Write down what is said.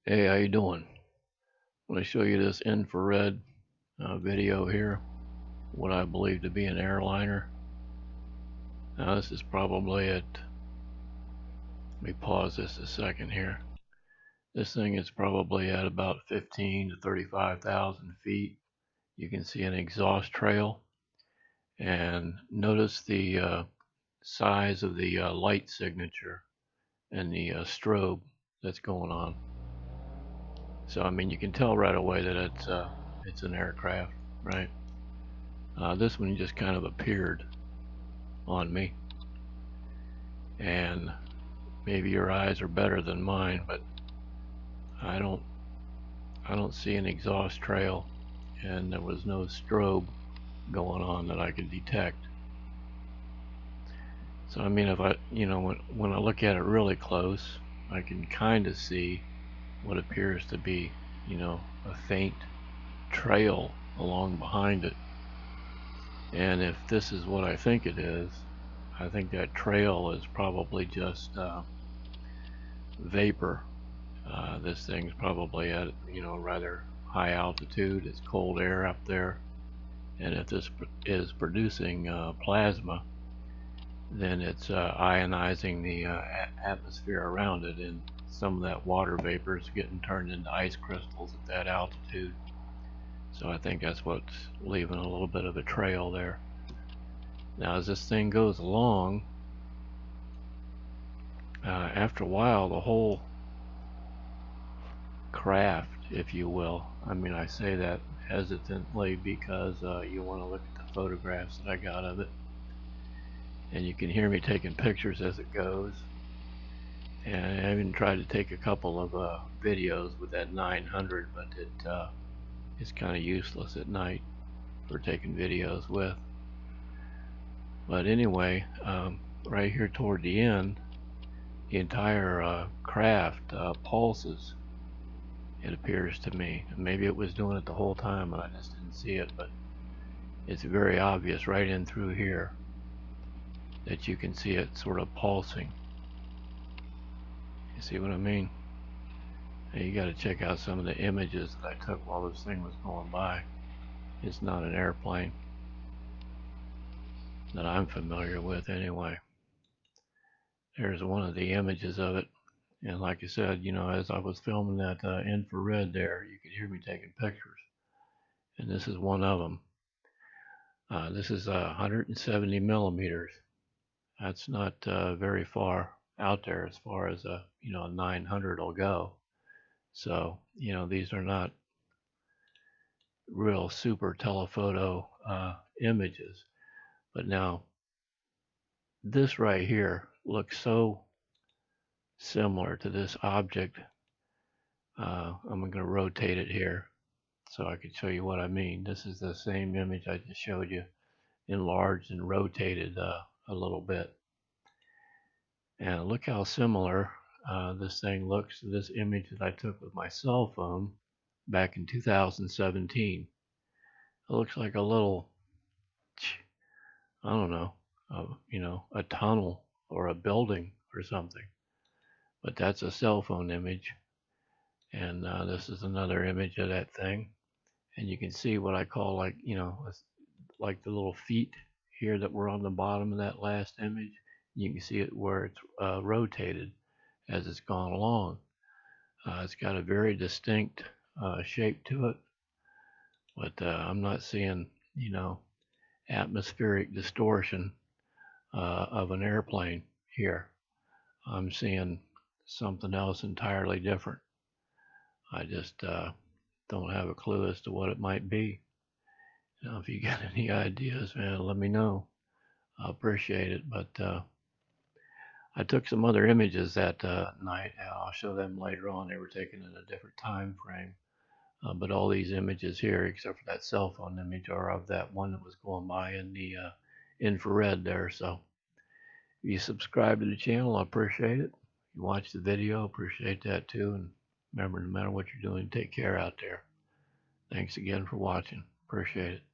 Hey, how you doing? I'm going to show you this infrared video here, what I believe to be an airliner. Now this is probably at, let me pause this a second here. This thing is probably at about 15 to 35,000 feet. You can see an exhaust trail, and notice the size of the light signature and the strobe that's going on. So I mean, you can tell right away that it's an aircraft, right? This one just kind of appeared on me, and maybe your eyes are better than mine, but I don't I don't see an exhaust trail, and there was no strobe going on that I could detect. So I mean, if I when I look at it really close, I can kind of see what appears to be a faint trail along behind it. And if this is what I think it is, I think that trail is probably just vapor. This thing's probably at rather high altitude. It's cold air up there, and if this is producing plasma, then it's ionizing the atmosphere around it, and some of that water vapor is getting turned into ice crystals at that altitude. So I think that's what's leaving a little bit of a trail there. Now, as this thing goes along, after a while, the whole craft, if you will. I mean, I say that hesitantly because you want to look at the photographs that I got of it. And you can hear me taking pictures as it goes. And I even tried to take a couple of videos with that 900, but it's kind of useless at night for taking videos with. But anyway, right here toward the end, the entire craft pulses, it appears to me. Maybe it was doing it the whole time and I just didn't see it, but it's very obvious right in through here that you can see it sort of pulsing. You see what I mean? And you got to check out some of the images that I took while this thing was going by. It's not an airplane that I'm familiar with anyway. There's one of the images of it. And like I said, as I was filming that infrared there, you could hear me taking pictures. And this is one of them. This is 170 millimeters. That's not very far out there as far as a 900 will go. So these are not real super telephoto images. But now this right here looks so similar to this object. I'm going to rotate it here so I can show you what I mean. This is the same image I just showed you, enlarged and rotated a little bit. And look how similar this thing looks to this image that I took with my cell phone back in 2017. It looks like a little, I don't know, a tunnel or a building or something. But that's a cell phone image. And this is another image of that thing. And you can see what I call like the little feet here that were on the bottom of that last image. You can see it where it's rotated as it's gone along. It's got a very distinct shape to it, but I'm not seeing, atmospheric distortion of an airplane here. I'm seeing something else entirely different. I just don't have a clue as to what it might be. If you got any ideas, man, let me know. I appreciate it. But I took some other images that night. I'll show them later on. They were taken in a different time frame. But all these images here, except for that cell phone image, are of that one that was going by in the infrared there. So if you subscribe to the channel, I appreciate it. If you watch the video, I appreciate that too. And remember, no matter what you're doing, take care out there. Thanks again for watching. Appreciate it.